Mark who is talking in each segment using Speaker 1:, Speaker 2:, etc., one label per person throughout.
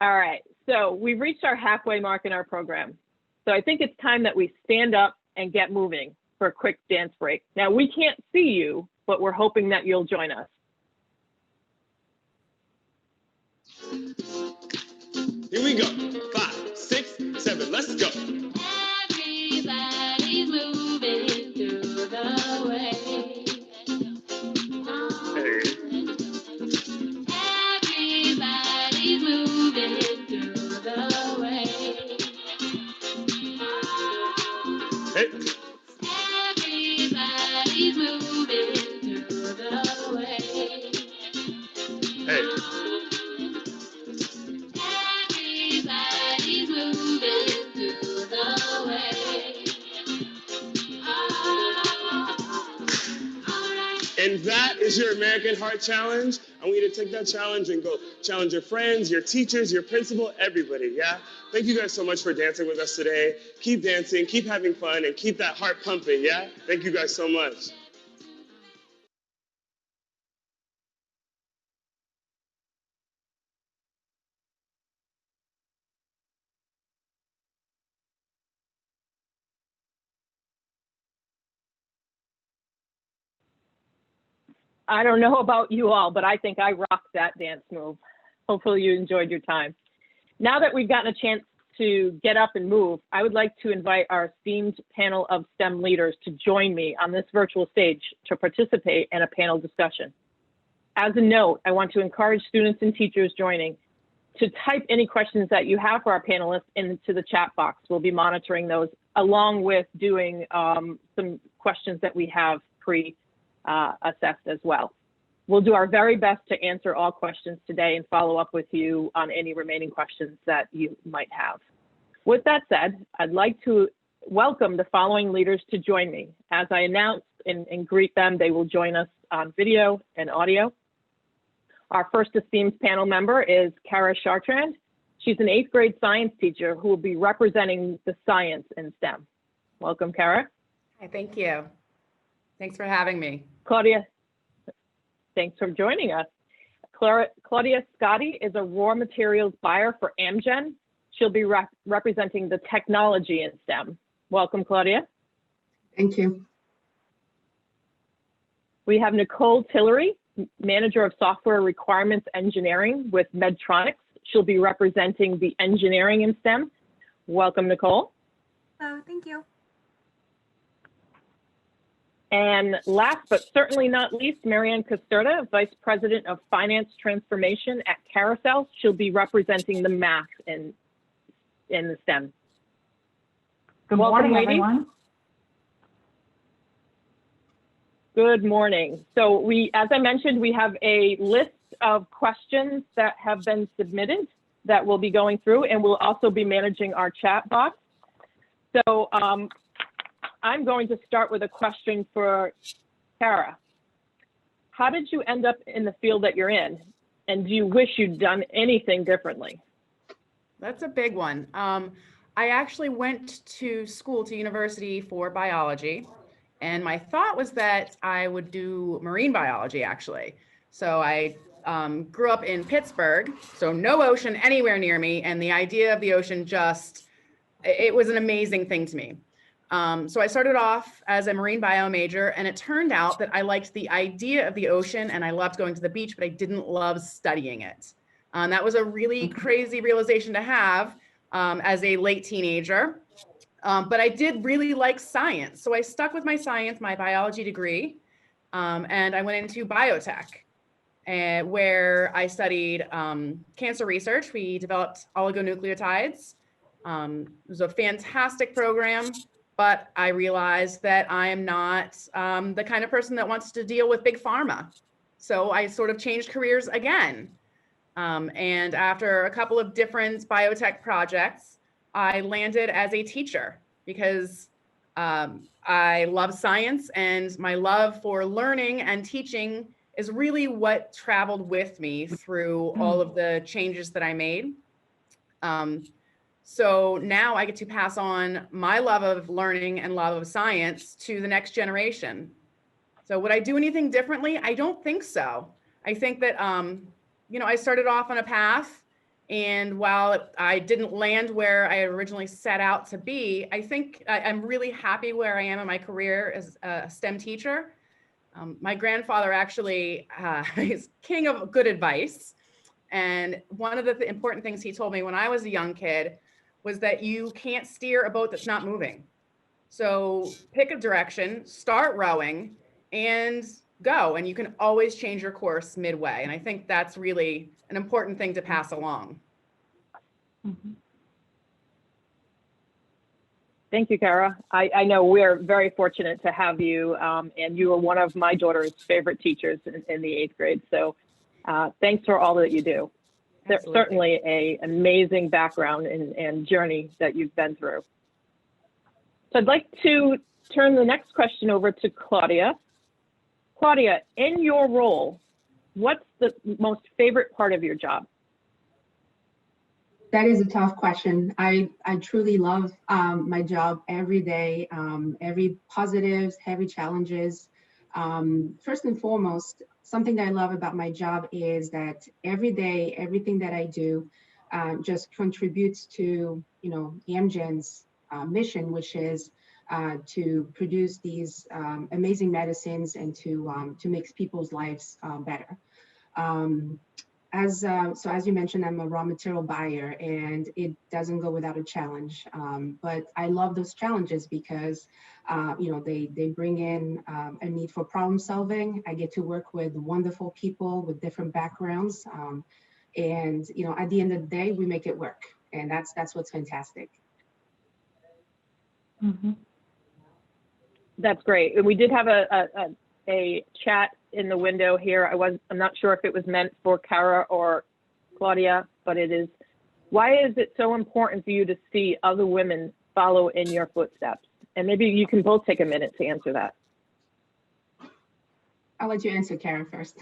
Speaker 1: All right, so we've reached our halfway mark in our program. So I think it's time that we stand up and get moving for a quick dance break. Now, we can't see you, but we're hoping that you'll join us.
Speaker 2: Here we go. 5, 6, 7, let's go.
Speaker 3: Everybody's moving through the way. Everybody's moving through the way.
Speaker 2: Hey.
Speaker 3: Everybody's moving through the way.
Speaker 2: Hey.
Speaker 3: Everybody's moving through the way. All right.
Speaker 2: And that is your American Heart Challenge. I want you to take that challenge and go challenge your friends, your teachers, your principal, everybody, yeah? Thank you guys so much for dancing with us today. Keep dancing, keep having fun, and keep that heart pumping, yeah? Thank you guys so much.
Speaker 1: I don't know about you all, but I think I rocked that dance move. Hopefully you enjoyed your time. Now that we've gotten a chance to get up and move, I would like to invite our esteemed panel of STEM leaders to join me on this virtual stage to participate in a panel discussion. As a note, I want to encourage students and teachers joining to type any questions that you have for our panelists into the chat box. We'll be monitoring those along with doing some questions that we have pre-assessed as well. We'll do our very best to answer all questions today and follow up with you on any remaining questions that you might have. With that said, I'd like to welcome the following leaders to join me. As I announce and greet them, they will join us on video and audio. Our first esteemed panel member is Cara Chartrand. She's an 8th grade science teacher who will be representing the science in STEM. Welcome, Cara.
Speaker 4: Hi, thank you. Thanks for having me.
Speaker 1: Claudia, thanks for joining us. Claudia Scotti is a raw materials buyer for Amgen. She'll be representing the technology in STEM. Welcome, Claudia.
Speaker 5: Thank you.
Speaker 1: We have Nicole Tillery, Manager of Software Requirements Engineering with Medtronics. She'll be representing the engineering in STEM. Welcome, Nicole.
Speaker 6: Hello, thank you.
Speaker 1: And last but certainly not least, Marianne Casterda, Vice President of Finance Transformation at Carousel. She'll be representing the math in the STEM.
Speaker 6: Good
Speaker 1: Welcome,
Speaker 6: morning,
Speaker 1: ladies.
Speaker 6: everyone.
Speaker 1: Good morning. So as I mentioned, we have a list of questions that have been submitted that we'll be going through, and we'll also be managing our chat box. So I'm going to start with a question for Cara. How did you end up in the field that you're in? And do you wish you'd done anything differently?
Speaker 4: That's a big one. I actually went to university for biology, and my thought was that I would do marine biology, actually. So I grew up in Pittsburgh, so no ocean anywhere near me, and the idea of the ocean it was an amazing thing to me. So I started off as a marine bio major, and it turned out that I liked the idea of the ocean and I loved going to the beach, but I didn't love studying it. That was a really crazy realization to have as a late teenager. But I did really like science. So I stuck with my science, my biology degree, and I went into biotech, where I studied cancer research. We developed oligonucleotides. It was a fantastic program. But I realized that I am not the kind of person that wants to deal with big pharma. So I sort of changed careers again. And after a couple of different biotech projects, I landed as a teacher because I love science, and my love for learning and teaching is really what traveled with me through all of the changes that I made. So now I get to pass on my love of learning and love of science to the next generation. So would I do anything differently? I don't think so. I think that, I started off on a path And while I didn't land where I originally set out to be, I think I'm really happy where I am in my career as a STEM teacher. My grandfather actually is king of good advice. And one of the important things he told me when I was a young kid was that you can't steer a boat that's not moving. So pick a direction, start rowing, and go. And you can always change your course midway. And I think that's really an important thing to pass along.
Speaker 1: Thank you, Kara. I know we're very fortunate to have you, and you are one of my daughter's favorite teachers in the 8th grade. So thanks for all that you do. There's certainly an amazing background and journey that you've been through. So I'd like to turn the next question over to Claudia. Claudia, in your role, what's the most favorite part of your job?
Speaker 5: That is a tough question. I truly love my job every day, every positives, heavy challenges. First and foremost, something that I love about my job is that every day, everything that I do just contributes to, Amgen's mission, which is to produce these amazing medicines and to make people's lives better. So as you mentioned, I'm a raw material buyer, and it doesn't go without a challenge. But I love those challenges because, they bring in a need for problem solving. I get to work with wonderful people with different backgrounds, and at the end of the day, we make it work, and that's what's fantastic.
Speaker 1: That's great. And we did have a chat in the window here. I'm not sure if it was meant for Kara or Claudia, but it is. Why is it so important for you to see other women follow in your footsteps? And maybe you can both take a minute to answer that.
Speaker 5: I'll let you answer, Kara, first.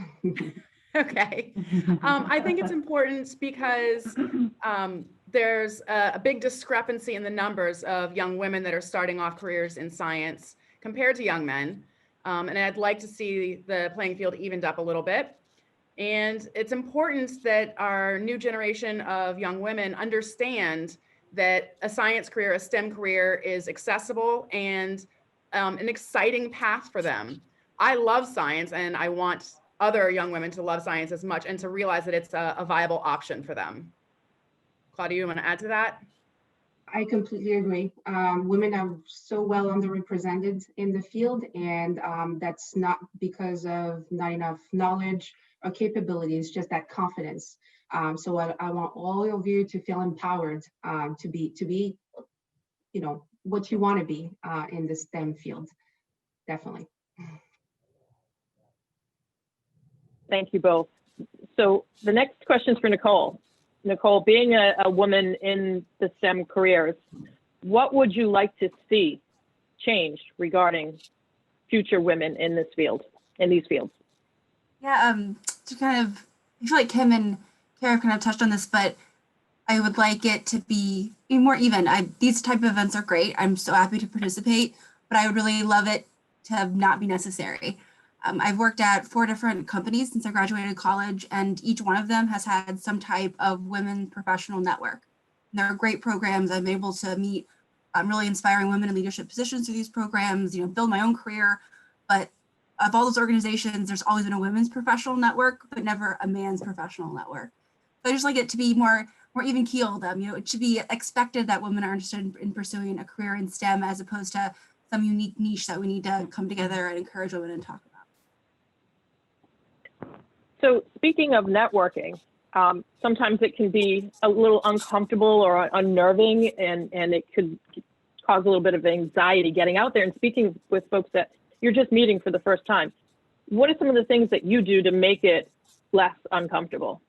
Speaker 4: Okay. I think it's important because there's a big discrepancy in the numbers of young women that are starting off careers in science compared to young men. And I'd like to see the playing field evened up a little bit. And it's important that our new generation of young women understand that a science career, a STEM career, is accessible and an exciting path for them. I love science, and I want other young women to love science as much and to realize that it's a viable option for them. Claudia, you want to add to that?
Speaker 5: I completely agree. Women are so well underrepresented in the field, and that's not because of not enough knowledge or capabilities, just that confidence. So I want all of you to feel empowered to be, what you want to be in the STEM field. Definitely.
Speaker 1: Thank you both. So the next question is for Nicole. Nicole, being a woman in the STEM careers, what would you like to see changed regarding future women in this field, in these fields?
Speaker 7: Yeah, to kind of, I feel like Kim and Kara kind of touched on this, but I would like it to be more even. These type of events are great. I'm so happy to participate, but I would really love it to not be necessary. I've worked at 4 different companies since I graduated college, and each one of them has had some type of women professional network. And they're great programs. I'm able to meet really inspiring women in leadership positions through these programs, build my own career. But of all those organizations, there's always been a women's professional network, but never a man's professional network. So I just like it to be more even keeled. It should be expected that women are interested in pursuing a career in STEM as opposed to some unique niche that we need to come together and encourage women and talk about.
Speaker 1: So speaking of networking, sometimes it can be a little uncomfortable or unnerving, and it could cause a little bit of anxiety getting out there and speaking with folks that you're just meeting for the first time. What are some of the things that you do to make it less uncomfortable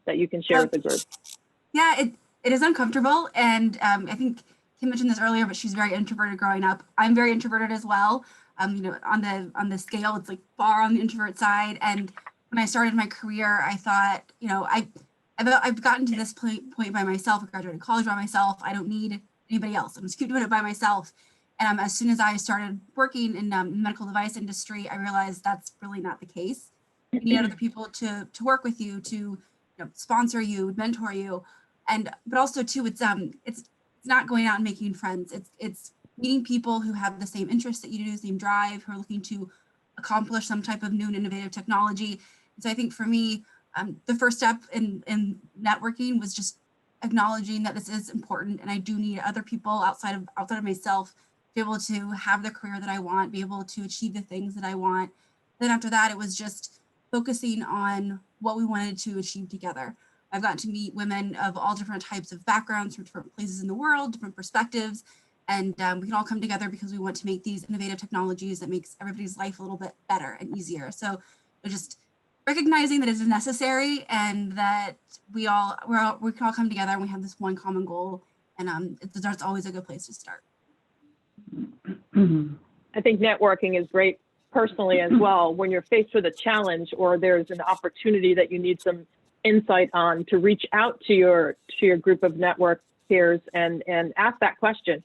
Speaker 1: that you can share with the group?
Speaker 7: Yeah, it is uncomfortable. And I think Kim mentioned this earlier, but she's very introverted growing up. I'm very introverted as well. On the scale, it's like far on the introvert side. And when I started my career, I thought, I've gotten to this point by myself. I graduated college by myself. I don't need anybody else. I'm just keep doing it by myself. And as soon as I started working in the medical device industry, I realized that's really not the case. You need other people to work with you, to sponsor you, mentor you, but also too, it's not going out and making friends. It's meeting people who have the same interests that you do, same drive, who are looking to accomplish some type of new and innovative technology. And so I think for me, the first step in networking was just acknowledging that this is important, and I do need other people outside of myself to be able to have the career that I want, be able to achieve the things that I want. Then after that, it was just focusing on what we wanted to achieve together. I've gotten to meet women of all different types of backgrounds from different places in the world, different perspectives, and we can all come together because we want to make these innovative technologies that makes everybody's life a little bit better and easier. So just recognizing that it is necessary and that we can all come together and we have this one common goal, and that's always a good place to start.
Speaker 1: I think networking is great personally as well. When you're faced with a challenge or there's an opportunity that you need some insight on, to reach out to your group of network peers and ask that question.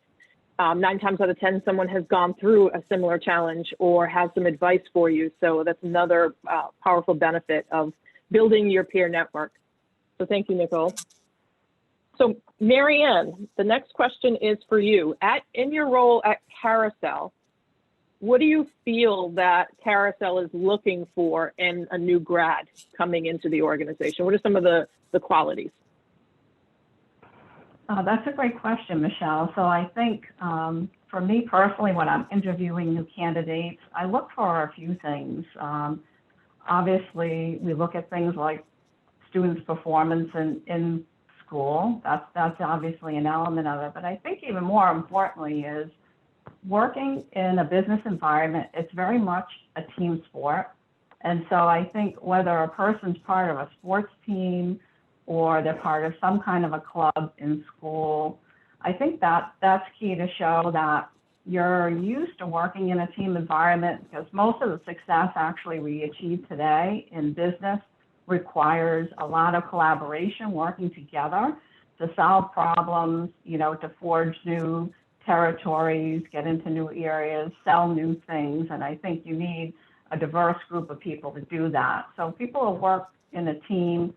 Speaker 1: 9 times out of 10, someone has gone through a similar challenge or has some advice for you. So that's another powerful benefit of building your peer network. So thank you, Nicole. So Marianne, the next question is for you. In your role at Carousel, what do you feel that Carousel is looking for in a new grad coming into the organization? What are some of the qualities?
Speaker 8: That's a great question, Michelle. So I think for me personally, when I'm interviewing new candidates, I look for a few things. Obviously, we look at things like students' performance in school. That's obviously an element of it. But I think even more importantly is working in a business environment. It's very much a team sport. And so I think whether a person's part of a sports team or they're part of some kind of a club in school, I think that's key to show that you're used to working in a team environment, because most of the success actually we achieve today in business requires a lot of collaboration, working together to solve problems, to forge new territories, get into new areas, sell new things. And I think you need a diverse group of people to do that. So people who work in a team,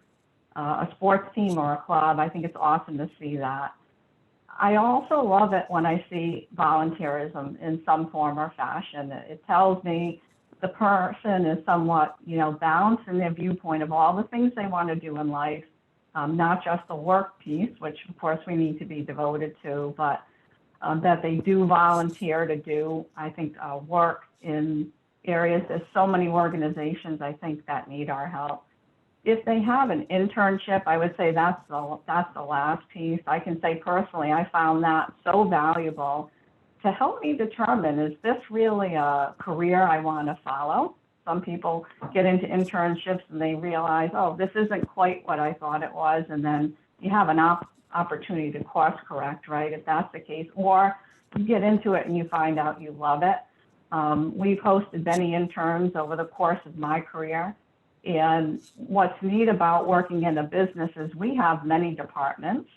Speaker 8: a sports team or a club, I think it's awesome to see that. I also love it when I see volunteerism in some form or fashion. It tells me the person is somewhat, balanced in their viewpoint of all the things they want to do in life, not just the work piece, which of course we need to be devoted to, but that they do volunteer to do, I think, work in areas. There's so many organizations, I think, that need our help. If they have an internship, I would say that's the last piece. I can say personally, I found that so valuable to help me determine, is this really a career I want to follow? Some people get into internships and they realize, oh, this isn't quite what I thought it was. And then you have an opportunity to course correct, right? If that's the case, or you get into it and you find out you love it. We've hosted many interns over the course of my career. And what's neat about working in a business is we have many departments.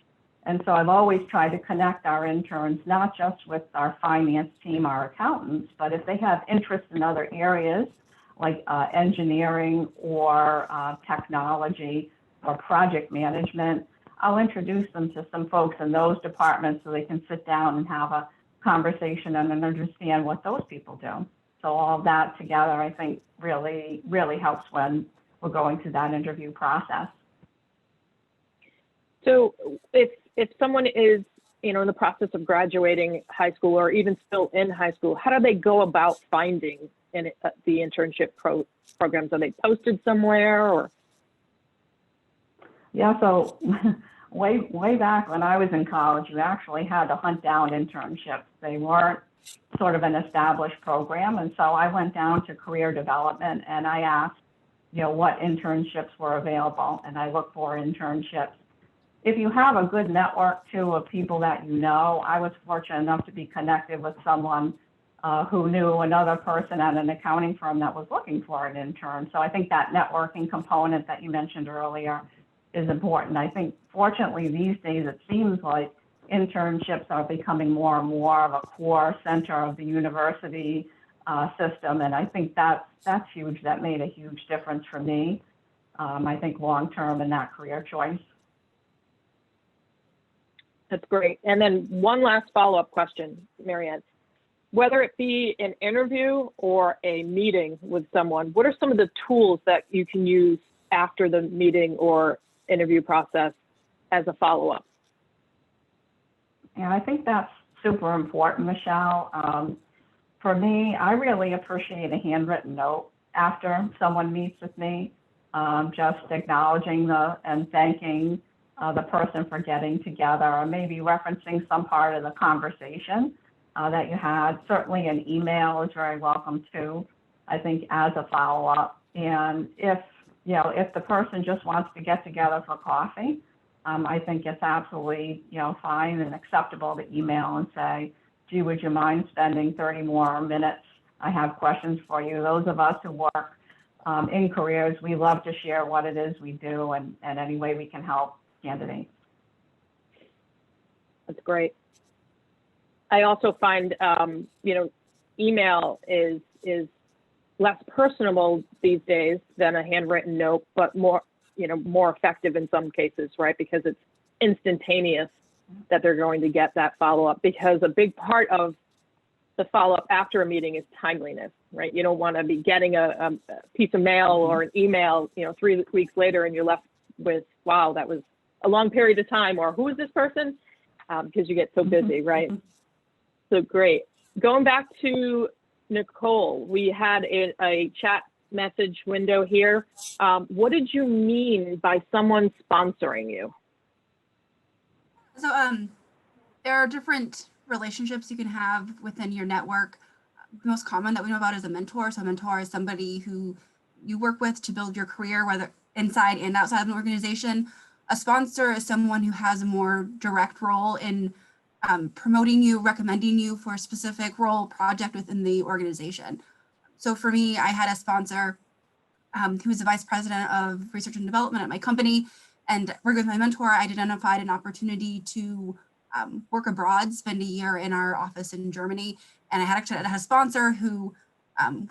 Speaker 8: And so I've always tried to connect our interns, not just with our finance team, our accountants, but if they have interest in other areas like engineering or technology or project management, I'll introduce them to some folks in those departments so they can sit down and have a conversation and understand what those people do. So all that together, I think, really, really helps when we're going through that interview process.
Speaker 1: So if someone is, in the process of graduating high school or even still in high school, how do they go about finding the internship programs? Are they posted somewhere or?
Speaker 8: Yeah, so way back when I was in college, you actually had to hunt down internships. They weren't sort of an established program. And so I went down to career development and I asked, what internships were available, and I looked for internships. If you have a good network too of people that I was fortunate enough to be connected with someone who knew another person at an accounting firm that was looking for an intern. So I think that networking component that you mentioned earlier is important. I think fortunately these days it seems like internships are becoming more and more of a core center of the university system, and I think that's huge. That made a huge difference for me. I think, long-term in that career choice.
Speaker 1: That's great. And then one last follow-up question, Marianne. Whether it be an interview or a meeting with someone, what are some of the tools that you can use after the meeting or interview process as a follow-up?
Speaker 8: And I think that's super important, Michelle. For me, I really appreciate a handwritten note after someone meets with me, just acknowledging and thanking the person for getting together, or maybe referencing some part of the conversation that you had. Certainly an email is very welcome too, I think, as a follow-up. And if the person just wants to get together for coffee, I think it's absolutely, fine and acceptable to email and say, gee, would you mind spending 30 more minutes? I have questions for you. Those of us who work in careers, we love to share what it is we do and any way we can help candidates.
Speaker 1: That's great. I also find, email is less personable these days than a handwritten note, but more effective in some cases, right? Because it's instantaneous that they're going to get that follow-up, because a big part of the follow-up after a meeting is timeliness, right? You don't want to be getting a piece of mail or an email, 3 weeks later, and you're left with, wow, that was a long period of time, or who is this person? Because you get so busy, right? So great. Going back to Nicole, we had a chat message window here. What did you mean by someone sponsoring you?
Speaker 7: So there are different relationships you can have within your network. The most common that we know about is a mentor. So a mentor is somebody who you work with to build your career, whether inside and outside of an organization. A sponsor is someone who has a more direct role in promoting you, recommending you for a specific role, project within the organization. So for me, I had a sponsor who was the vice president of research and development at my company. And working with my mentor, I identified an opportunity to work abroad, spend a year in our office in Germany. And I had a sponsor who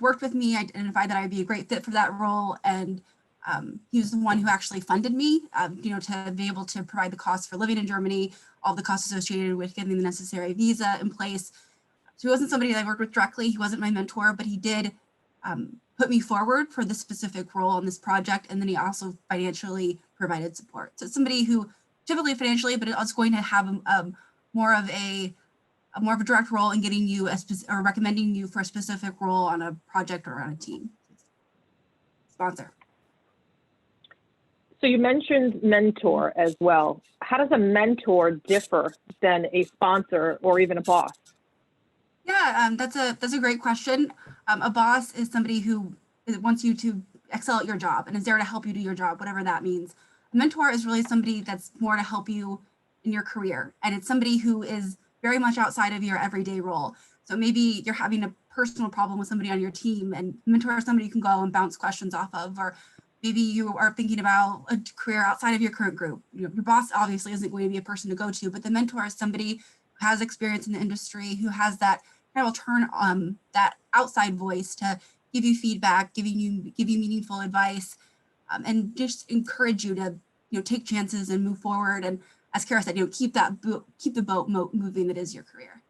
Speaker 7: worked with me, identified that I'd be a great fit for that role. And he was the one who actually funded me, to be able to provide the costs for living in Germany, all the costs associated with getting the necessary visa in place. So he wasn't somebody that I worked with directly. He wasn't my mentor, but he did put me forward for this specific role on this project. And then he also financially provided support. So it's somebody who typically financially, but it's going to have more of a direct role in getting you or recommending you for a specific role on a project or on a team. Sponsor.
Speaker 1: So you mentioned mentor as well. How does a mentor differ than a sponsor or even a boss?
Speaker 7: Yeah, that's a great question. A boss is somebody who wants you to excel at your job and is there to help you do your job, whatever that means. A mentor is really somebody that's more to help you in your career, and it's somebody who is very much outside of your everyday role. So maybe you're having a personal problem with somebody on your team, and mentor is somebody you can go and bounce questions off of, or maybe you are thinking about a career outside of your current group. Your boss obviously isn't going to be a person to go to, but the mentor is somebody who has experience in the industry, who has that kind of that outside voice to give you feedback, give you meaningful advice, and just encourage you to take chances and move forward. And as Kara said, keep the boat moving that is your career.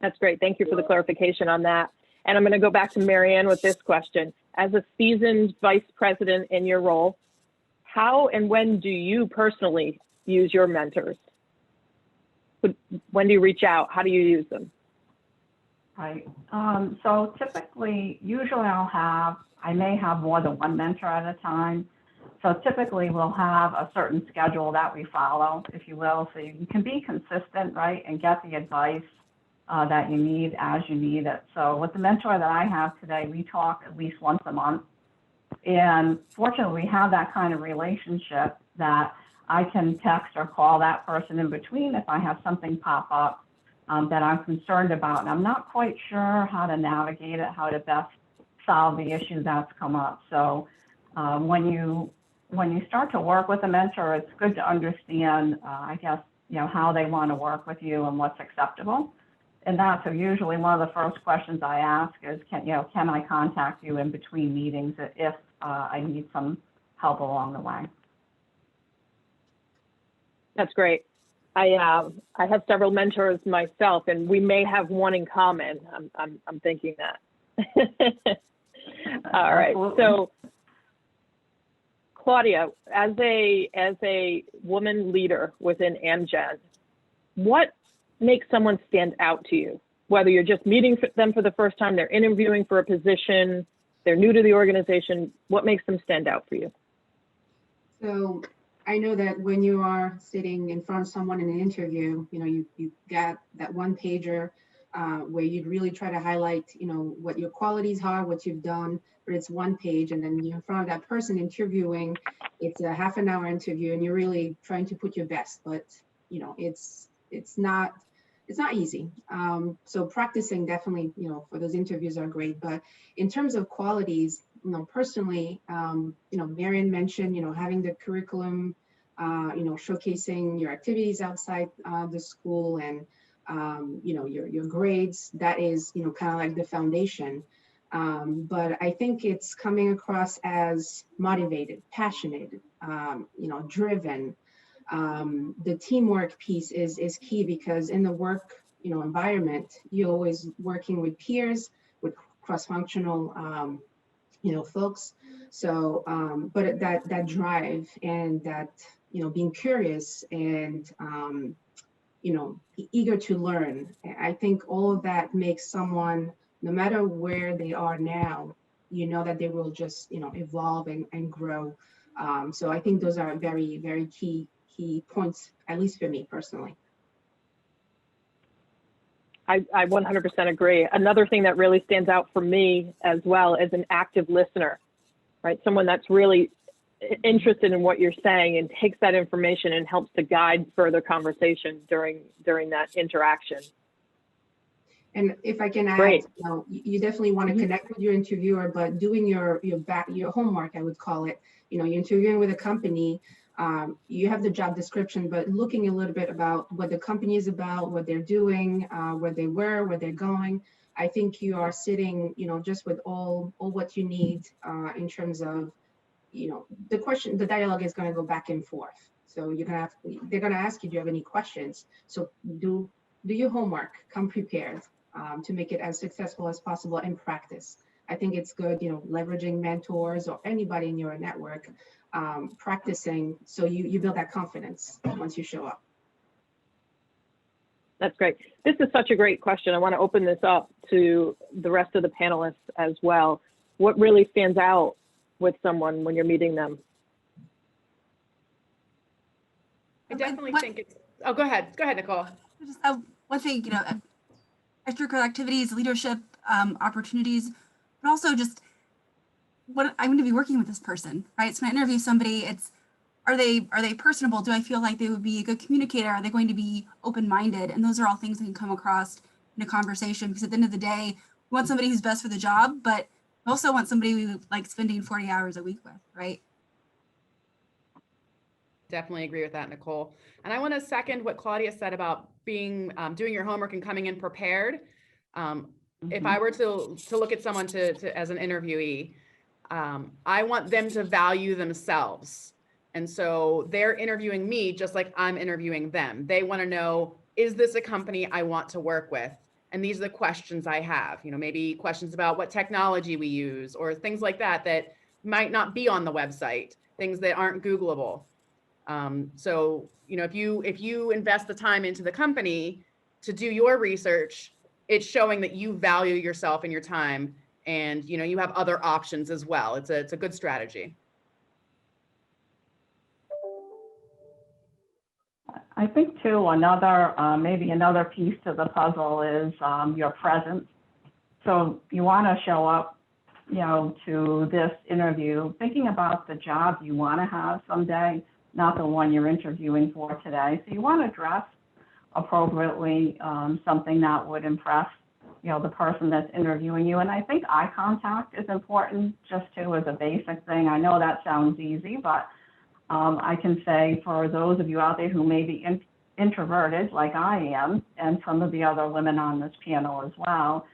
Speaker 1: That's great. Thank you for the clarification on that. And I'm going to go back to Marianne with this question. As a seasoned vice president in your role, how and when do you personally use your mentors? When do you reach out? How do you use them?
Speaker 8: Right. So typically, usually I may have more than one mentor at a time. So typically we'll have a certain schedule that we follow, if you will, so you can be consistent, right, and get the advice that you need as you need it. So with the mentor that I have today, we talk at least once a month. And fortunately, we have that kind of relationship that I can text or call that person in between if I have something pop up that I'm concerned about. And I'm not quite sure how to navigate it, how to best solve the issue that's come up. So when you start to work with a mentor, it's good to understand, how they want to work with you and what's acceptable. And so usually one of the first questions I ask is, can I contact you in between meetings if I need some help along the way.
Speaker 1: That's great. I have several mentors myself, and we may have one in common. I'm thinking that. All right.
Speaker 8: Absolutely.
Speaker 1: So, Claudia, as a woman leader within Amgen, what makes someone stand out to you? Whether you're just meeting them for the first time, they're interviewing for a position, they're new to the organization, what makes them stand out for you?
Speaker 5: So I know that when you are sitting in front of someone in an interview, you got that one pager where you'd really try to highlight, what your qualities are, what you've done, but it's one page, and then you're in front of that person interviewing. It's a half an hour interview, and you're really trying to put your best, but it's not easy. So practicing definitely, for those interviews are great. But in terms of qualities, personally, Marion mentioned, having the curriculum, showcasing your activities outside the school and, your grades. That is, kind of like the foundation. But I think it's coming across as motivated, passionate, driven. The teamwork piece is key, because in the work environment, you're always working with peers, with cross-functional folks. So but that drive and that being curious and eager to learn, I think all of that makes someone, no matter where they are now, that they will just evolve and grow. So I think those are very, very key points, at least for me personally.
Speaker 1: I 100% agree. Another thing that really stands out for me as well is an active listener, right? Someone that's really interested in what you're saying and takes that information and helps to guide further conversation during that interaction.
Speaker 5: And if I can add,
Speaker 1: Great.
Speaker 5: You definitely want to connect with your interviewer, but doing your homework, I would call it. You're interviewing with a company. You have the job description, but looking a little bit about what the company is about, what they're doing, where they were, where they're going. I think you are sitting, just with all what you need in terms of, the dialogue is going to go back and forth. So they're going to ask you, do you have any questions? So do your homework, come prepared to make it as successful as possible in practice. I think it's good, leveraging mentors or anybody in your network, practicing, so you build that confidence once you show up.
Speaker 1: That's great. This is such a great question. I want to open this up to the rest of the panelists as well. What really stands out with someone when you're meeting them?
Speaker 4: I definitely think it's, oh, go ahead, Nicole.
Speaker 7: Just one thing, extracurricular activities, leadership opportunities, but also just what I'm going to be working with this person, right? So when I interview somebody, it's, are they personable? Do I feel like they would be a good communicator? Are they going to be open-minded? And those are all things that can come across in a conversation, because at the end of the day, we want somebody who's best for the job, but we also want somebody we like spending 40 hours a week with, right?
Speaker 4: Definitely agree with that, Nicole. And I want to second what Claudia said about being doing your homework and coming in prepared. If I were to look at someone as an interviewee, I want them to value themselves. And so they're interviewing me just like I'm interviewing them. They want to know, is this a company I want to work with? And these are the questions I have, maybe questions about what technology we use or things like that might not be on the website, things that aren't Googleable. So, if you invest the time into the company to do your research, it's showing that you value yourself and your time, and, you have other options as well. It's a good strategy.
Speaker 8: I think too, maybe another piece to the puzzle is your presence. So you want to show up, to this interview thinking about the job you want to have someday, not the one you're interviewing for today. So you want to dress appropriately, something that would impress, the person that's interviewing you. And I think eye contact is important just too as a basic thing. I know that sounds easy, but I can say for those of you out there who may be introverted like I am, and some of the other women on this panel as well,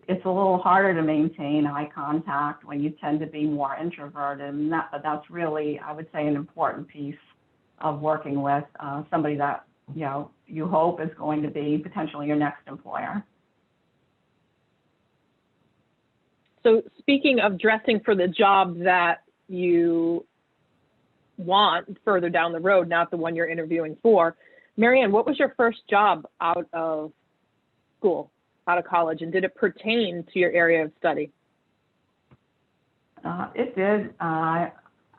Speaker 8: it's a little harder to maintain eye contact when you tend to be more introverted. And that's really, I would say, an important piece of working with somebody that, you hope is going to be potentially your next employer.
Speaker 1: So speaking of dressing for the job that you want further down the road, not the one you're interviewing for, Marianne, what was your first job out of school, out of college, and did it pertain to your area of study?
Speaker 8: It did.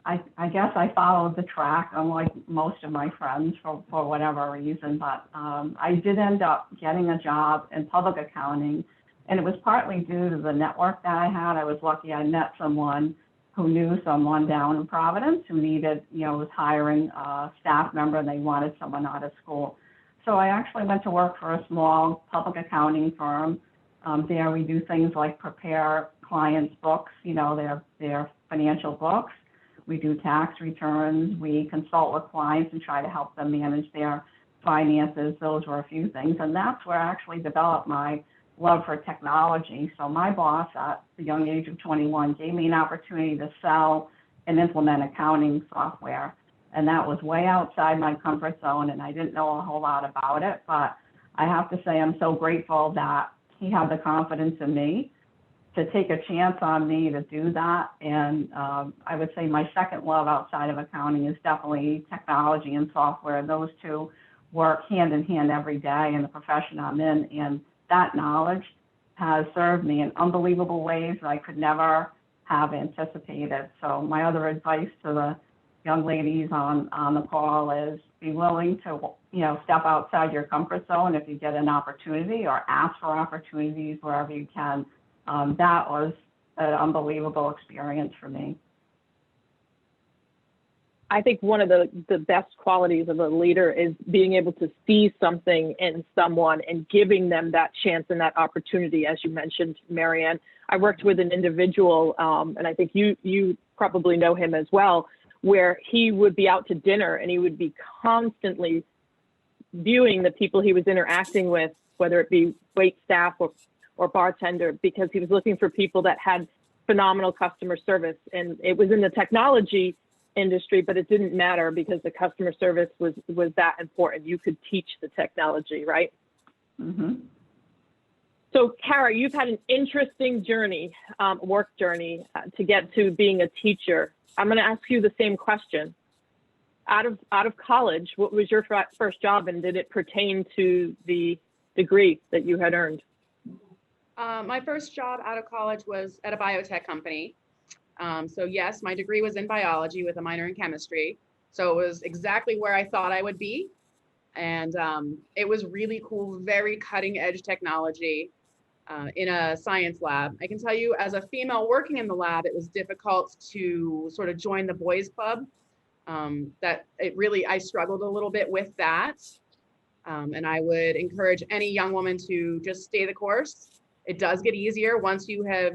Speaker 8: I guess I followed the track, unlike most of my friends for whatever reason, but I did end up getting a job in public accounting, and it was partly due to the network that I had. I was lucky I met someone who knew someone down in Providence who needed, was hiring a staff member, and they wanted someone out of school. So I actually went to work for a small public accounting firm. There we do things like prepare clients' books, their financial books. We do tax returns. We consult with clients and try to help them manage their finances. Those were a few things. And that's where I actually developed my love for technology. So my boss at the young age of 21 gave me an opportunity to sell and implement accounting software. And that was way outside my comfort zone, and I didn't know a whole lot about it. But I have to say I'm so grateful that he had the confidence in me to take a chance on me to do that. And I would say my second love outside of accounting is definitely technology and software. Those two work hand in hand every day in the profession I'm in. And that knowledge has served me in unbelievable ways that I could never have anticipated. So my other advice to the young ladies on the call is be willing to, step outside your comfort zone if you get an opportunity, or ask for opportunities wherever you can. That was an unbelievable experience for me.
Speaker 1: I think one of the best qualities of a leader is being able to see something in someone and giving them that chance and that opportunity, as you mentioned, Marianne. I worked with an individual, and I think you probably know him as well, where he would be out to dinner and he would be constantly viewing the people he was interacting with, whether it be wait staff or bartender, because he was looking for people that had phenomenal customer service. And it was in the technology industry, but it didn't matter because the customer service was that important. You could teach the technology, right?
Speaker 8: Mm-hmm.
Speaker 1: So Kara, you've had an interesting journey, work journey to get to being a teacher. I'm going to ask you the same question. Out of college, what was your first job, and did it pertain to the degree that you had earned?
Speaker 4: My first job out of college was at a biotech company. So yes, my degree was in biology with a minor in chemistry. So it was exactly where I thought I would be. And it was really cool, very cutting edge technology in a science lab. I can tell you, as a female working in the lab, it was difficult to sort of join the boys club. I struggled a little bit with that. And I would encourage any young woman to just stay the course. It does get easier once you have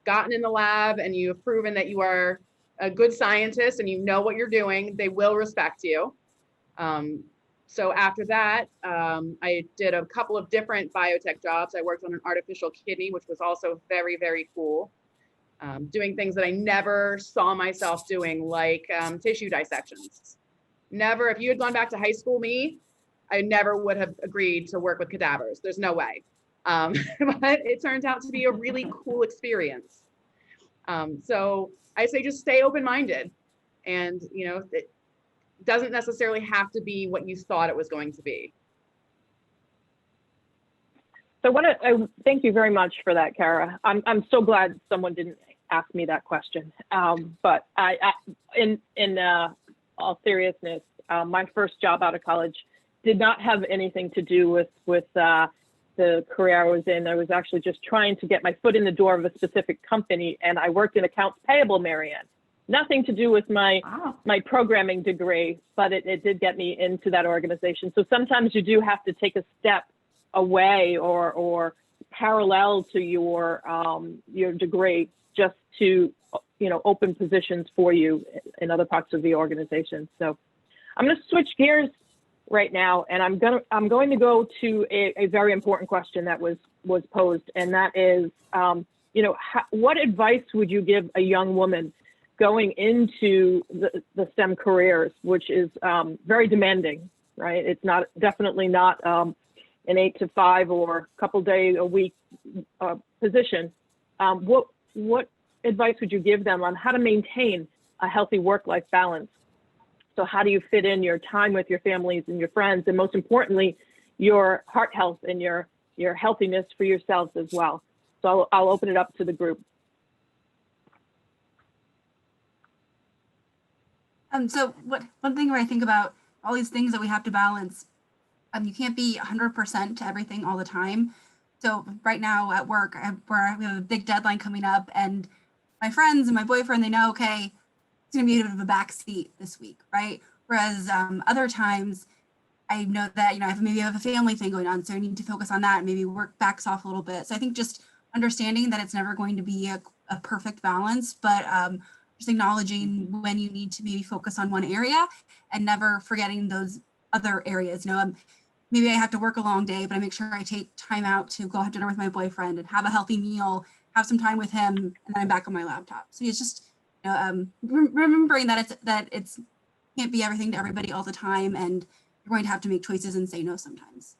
Speaker 4: gotten in the lab and you have proven that you are a good scientist and you know what you're doing. They will respect you. So after that, I did a couple of different biotech jobs. I worked on an artificial kidney, which was also very, very cool. Doing things that I never saw myself doing, like tissue dissections. Never, if you had gone back to high school me, I never would have agreed to work with cadavers. There's no way. But it turned out to be a really cool experience. So I say just stay open-minded, and it doesn't necessarily have to be what you thought it was going to be.
Speaker 1: So I thank you very much for that, Kara. I'm so glad someone didn't ask me that question. But in all seriousness, my first job out of college did not have anything to do with the career I was in. I was actually just trying to get my foot in the door of a specific company, and I worked in accounts payable, Marianne. Nothing to do with my programming degree, but it did get me into that organization. So sometimes you do have to take a step away or parallel to your degree just to open positions for you in other parts of the organization. So I'm going to switch gears right now, and I'm going to go to a very important question that was posed, and that is, what advice would you give a young woman going into the STEM careers, which is very demanding, right? It's definitely not an 8 to 5 or a couple day a week position. What advice would you give them on how to maintain a healthy work-life balance? So how do you fit in your time with your families and your friends, and most importantly, your heart health and your healthiness for yourselves as well? So I'll open it up to the group.
Speaker 7: So one thing where I think about all these things that we have to balance, you can't be 100% to everything all the time. So right now at work, where we have a big deadline coming up, and my friends and my boyfriend, they know, okay, it's gonna be a bit of a back seat this week, right? Whereas other times, I know that, I have a family thing going on, so I need to focus on that, and maybe work backs off a little bit. So I think just understanding that it's never going to be a perfect balance, but just acknowledging when you need to maybe focus on one area and never forgetting those other areas. Maybe I have to work a long day, but I make sure I take time out to go have dinner with my boyfriend and have a healthy meal, have some time with him, and then I'm back on my laptop. So it's just remembering that it's can't be everything to everybody all the time, and you're going to have to make choices and say no sometimes.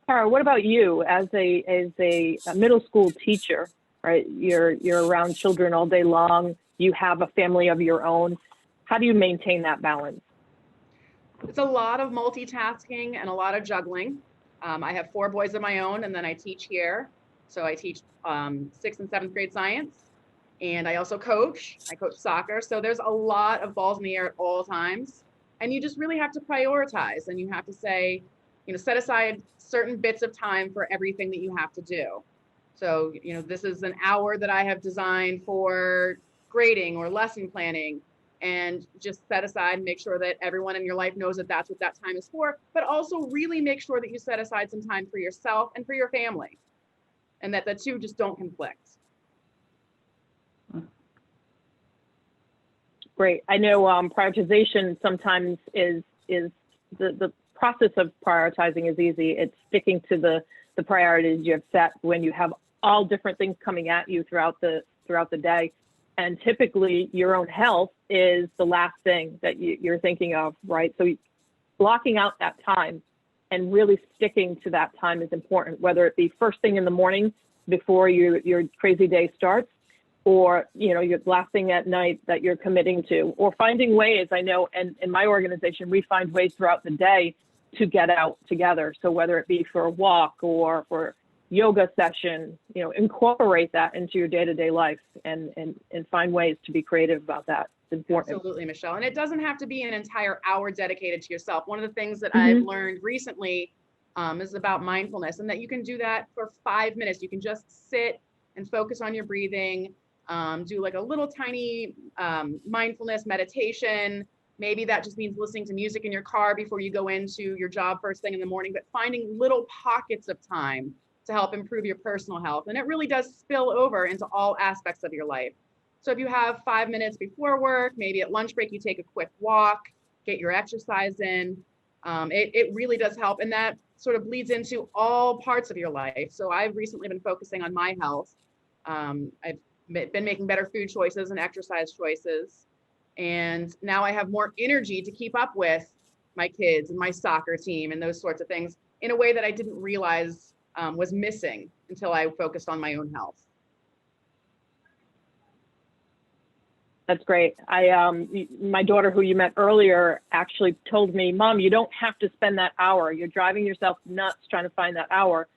Speaker 1: Tara, what about you as a middle school teacher, right? You're around children all day long. You have a family of your own. How do you maintain that balance?
Speaker 4: It's a lot of multitasking and a lot of juggling. I have 4 boys of my own, and then I teach here. So I teach 6th and 7th grade science, and I also coach. I coach soccer. So there's a lot of balls in the air at all times. And you just really have to prioritize, and you have to say, set aside certain bits of time for everything that you have to do. So, this is an hour that I have designed for grading or lesson planning, and just set aside, make sure that everyone in your life knows that that's what that time is for, but also really make sure that you set aside some time for yourself and for your family, and that the two just don't conflict.
Speaker 1: Great. I know prioritization sometimes is the process of prioritizing is easy. It's sticking to the priorities you have set when you have all different things coming at you throughout the day. And typically your own health is the last thing that you're thinking of, right? So blocking out that time and really sticking to that time is important, whether it be first thing in the morning before your crazy day starts, or your last thing at night that you're committing to, or finding ways. I know, and in my organization, we find ways throughout the day to get out together. So whether it be for a walk or for yoga session, incorporate that into your day-to-day life and find ways to be creative about that. It's important.
Speaker 4: Absolutely, Michelle. And it doesn't have to be an entire hour dedicated to yourself. One of the things that I've learned recently is about mindfulness, and that you can do that for 5 minutes. You can just sit and focus on your breathing, do like a little tiny mindfulness meditation. Maybe that just means listening to music in your car before you go into your job first thing in the morning, but finding little pockets of time to help improve your personal health. And it really does spill over into all aspects of your life. So if you have 5 minutes before work, maybe at lunch break, you take a quick walk, get your exercise in. It really does help. And that sort of bleeds into all parts of your life. So I've recently been focusing on my health. I've been making better food choices and exercise choices. And now I have more energy to keep up with my kids and my soccer team and those sorts of things in a way that I didn't realize was missing until I focused on my own health.
Speaker 1: That's great. My daughter, who you met earlier, actually told me, Mom, you don't have to spend that hour. You're driving yourself nuts trying to find that hour.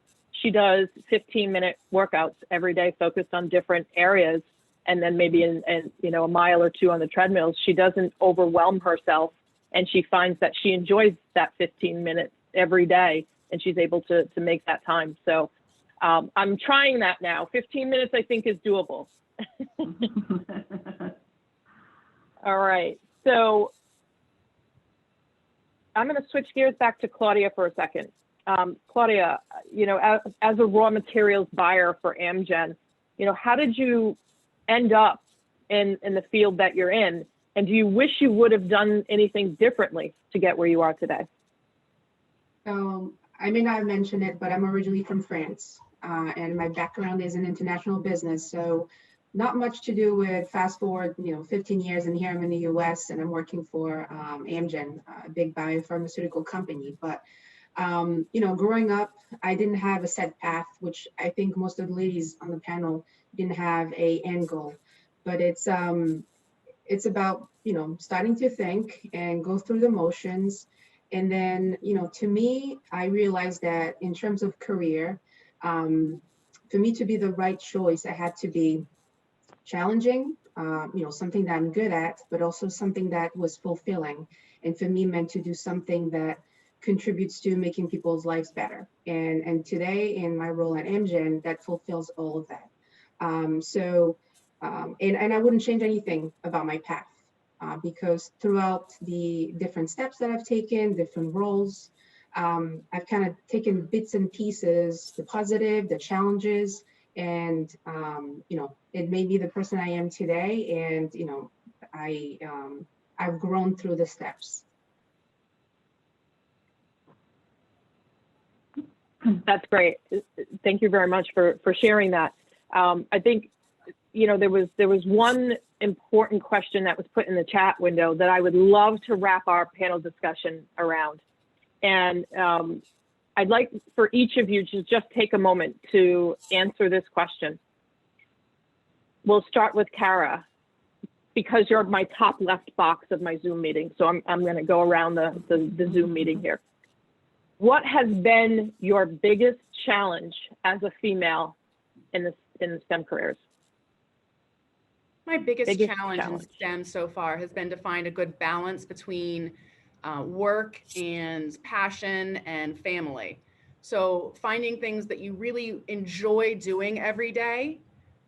Speaker 1: She does 15-minute workouts every day, focused on different areas, and then maybe in a mile or 2 on the treadmills. She doesn't overwhelm herself, and she finds that she enjoys that 15 minutes every day, and she's able to make that time. So I'm trying that now. 15 minutes, I think, is doable. All right, so I'm going to switch gears back to Claudia for a second. Claudia, as a raw materials buyer for Amgen, how did you end up in the field that you're in? And do you wish you would have done anything differently to get where you are today?
Speaker 5: I may not have mentioned it, but I'm originally from France, and my background is in international business. So not much to do with fast forward, 15 years, and here I'm in the US and I'm working for Amgen, a big biopharmaceutical company. But growing up, I didn't have a set path, which I think most of the ladies on the panel didn't have a end goal. But it's about, starting to think and go through the motions. And then, to me, I realized that in terms of career, for me to be the right choice, I had to be challenging, something that I'm good at, but also something that was fulfilling. And for me, meant to do something that contributes to making people's lives better. And today, in my role at Amgen, that fulfills all of that. And I wouldn't change anything about my path, because throughout the different steps that I've taken, different roles, I've kind of taken bits and pieces, the positive, the challenges, and it made me the person I am today. And I've grown through the steps.
Speaker 1: That's great. Thank you very much for sharing that. I think, there was one important question that was put in the chat window that I would love to wrap our panel discussion around. And I'd like for each of you to just take a moment to answer this question. We'll start with Kara, because you're my top left box of my Zoom meeting. So I'm going to go around the Zoom meeting here. What has been your biggest challenge as a female in the STEM careers?
Speaker 4: My biggest challenge in STEM so far has been to find a good balance between work and passion and family. So finding things that you really enjoy doing every day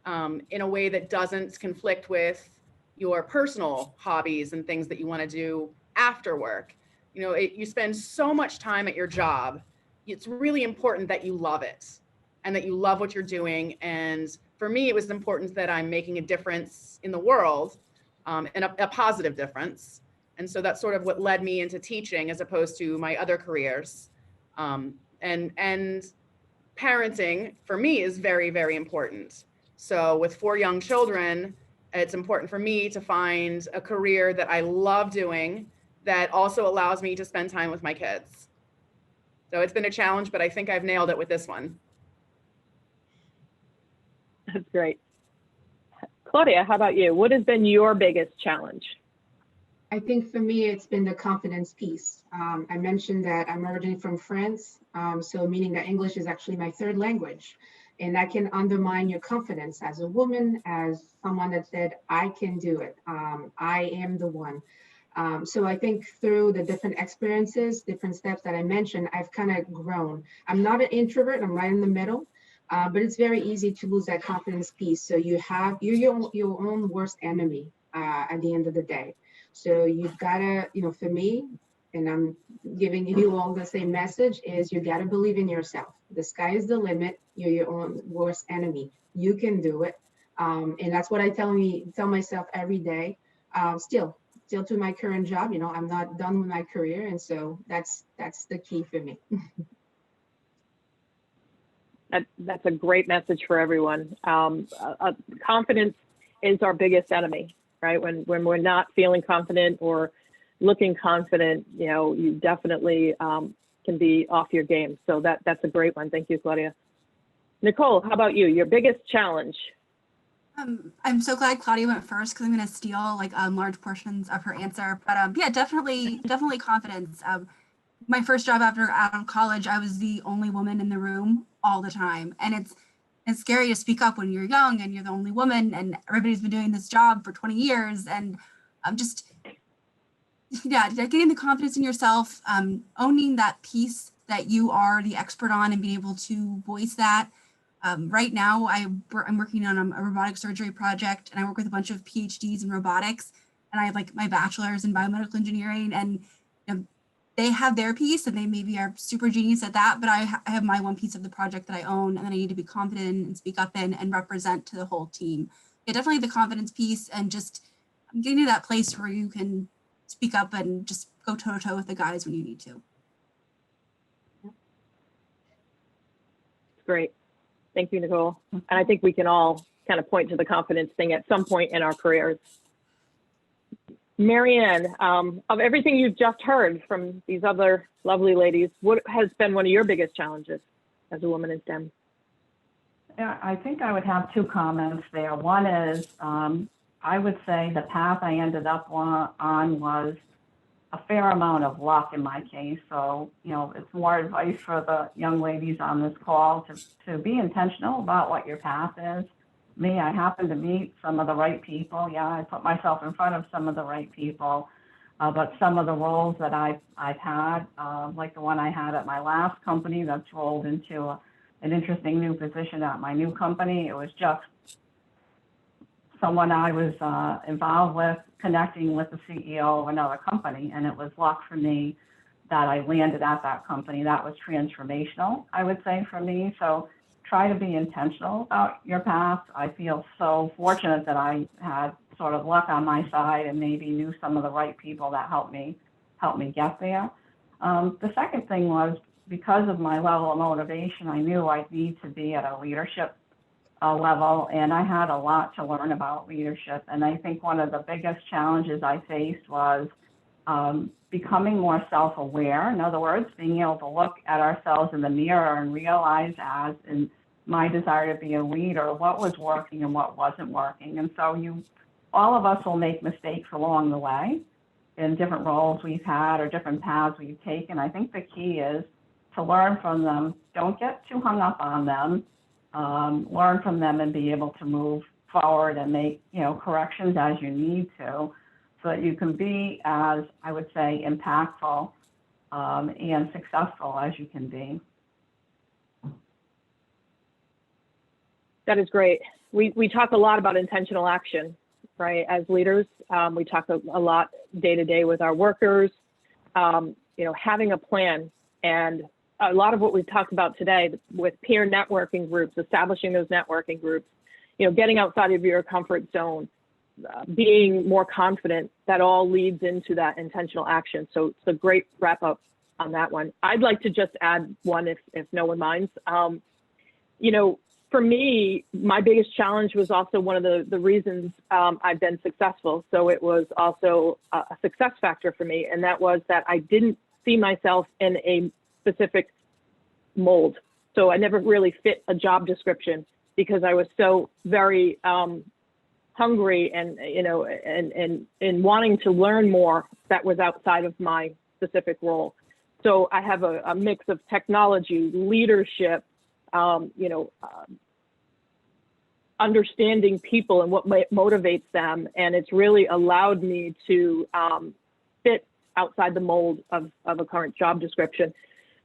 Speaker 4: in a way that doesn't conflict with your personal hobbies and things that you want to do after work. You spend so much time at your job. It's really important that you love it and that you love what you're doing. And for me, it was important that I'm making a difference in the world, and a positive difference. And so that's sort of what led me into teaching as opposed to my other careers. And parenting for me is very, very important. So with 4 young children, it's important for me to find a career that I love doing that also allows me to spend time with my kids. So it's been a challenge, but I think I've nailed it with this one.
Speaker 1: That's great. Claudia, how about you? What has been your biggest challenge?
Speaker 5: I think for me, it's been the confidence piece. I mentioned that I'm originally from France, so meaning that English is actually my 3rd language. And that can undermine your confidence as a woman, as someone that said, I can do it. I am the one. So I think through the different experiences, different steps that I mentioned, I've kind of grown. I'm not an introvert, I'm right in the middle, but it's very easy to lose that confidence piece. So you're your own worst enemy at the end of the day. So you've got to, for me, and I'm giving you all the same message, is you got to believe in yourself. The sky is the limit. You're your own worst enemy. You can do it. And that's what I tell myself every day. Still to my current job, I'm not done with my career. And so that's the key for me.
Speaker 1: That's a great message for everyone. Confidence is our biggest enemy, right? When we're not feeling confident or looking confident, you definitely can be off your game. So that's a great one. Thank you, Claudia. Nicole, how about you? Your biggest challenge?
Speaker 7: I'm so glad Claudia went first because I'm going to steal large portions of her answer. But yeah, definitely confidence. My first job out of college, I was the only woman in the room all the time. And it's scary to speak up when you're young and you're the only woman and everybody's been doing this job for 20 years. And getting the confidence in yourself, owning that piece that you are the expert on and being able to voice that. Right now, I'm working on a robotic surgery project, and I work with a bunch of PhDs in robotics, and I have my bachelor's in biomedical engineering, and they have their piece, and they maybe are super genius at that, but I have my one piece of the project that I own, and then I need to be confident and speak up and represent to the whole team. Yeah, definitely the confidence piece, and just getting to that place where you can speak up and just go toe to toe with the guys when you need to.
Speaker 1: Great. Thank you, Nicole. And I think we can all kind of point to the confidence thing at some point in our careers. Marianne, of everything you've just heard from these other lovely ladies, what has been one of your biggest challenges as a woman in STEM?
Speaker 8: Yeah, I think I would have two comments there. One is, I would say the path I ended up on was a fair amount of luck in my case. So, you know, it's more advice for the young ladies on this call to be intentional about what your path is. Me, I happened to meet some of the right people. Yeah, I put myself in front of some of the right people. But some of the roles that I've had, like the one I had at my last company that's rolled into an interesting new position at my new company, it was just someone I was involved with connecting with the CEO of another company, and it was luck for me that I landed at that company. That was transformational, I would say, for me. So try to be intentional about your path. I feel so fortunate that I had sort of luck on my side and maybe knew some of the right people that helped me get there. The second thing was, because of my level of motivation, I knew I'd need to be at a leadership level, and I had a lot to learn about leadership. And I think one of the biggest challenges I faced was becoming more self-aware. In other words, being able to look at ourselves in the mirror and realize, as in my desire to be a leader, what was working and what wasn't working. And so all of us will make mistakes along the way in different roles we've had or different paths we've taken. I think the key is to learn from them. Don't get too hung up on them. Learn from them and be able to move forward and make, corrections as you need to, so that you can be, as I would say, impactful and successful as you can be.
Speaker 1: That is great. We talk a lot about intentional action, right? As leaders, we talk a lot day to day with our workers, having a plan. And a lot of what we've talked about today with peer networking groups, establishing those networking groups, getting outside of your comfort zone, being more confident, that all leads into that intentional action. So it's a great wrap up on that one. I'd like to just add one, if no one minds. For me, my biggest challenge was also one of the reasons I've been successful. So it was also a success factor for me. And that was that I didn't see myself in a specific mold. So I never really fit a job description because I was so very hungry and wanting to learn more that was outside of my specific role. So I have a mix of technology, leadership, understanding people and what motivates them. And it's really allowed me to fit outside the mold of a current job description.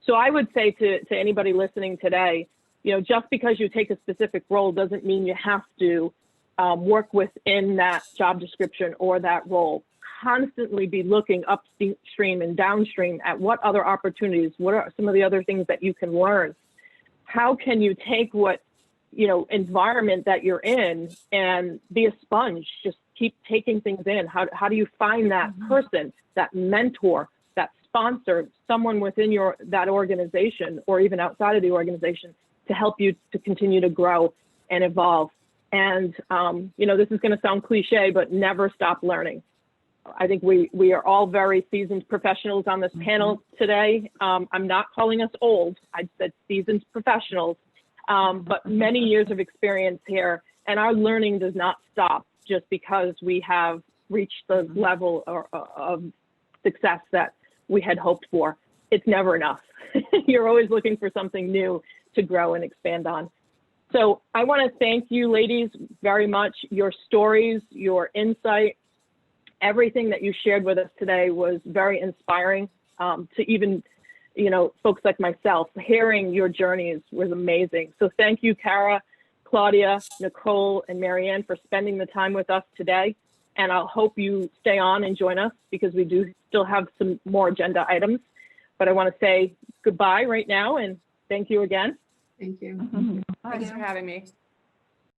Speaker 1: So I would say to anybody listening today, just because you take a specific role doesn't mean you have to work within that job description or that role. Constantly be looking upstream and downstream at what other opportunities, what are some of the other things that you can learn? How can you take what, environment that you're in and be a sponge, just keep taking things in? How do you find that person, that mentor, that sponsor, someone within that organization or even outside of the organization to help you to continue to grow and evolve? And, this is going to sound cliche, but never stop learning. I think we are all very seasoned professionals on this panel today. I'm not calling us old. I said seasoned professionals, but many years of experience here, and our learning does not stop just because we have reached the level of success that we had hoped for. It's never enough. You're always looking for something new to grow and expand on. So I want to thank you ladies very much. Your stories, your insight, everything that you shared with us today was very inspiring to even, folks like myself. Hearing your journeys was amazing. So thank you, Cara, Claudia, Nicole, and Marianne for spending the time with us today. And I'll hope you stay on and join us because we do still have some more agenda items. But I want to say goodbye right now and thank you again.
Speaker 5: Thank you.
Speaker 8: Mm-hmm.
Speaker 4: Thanks for having me.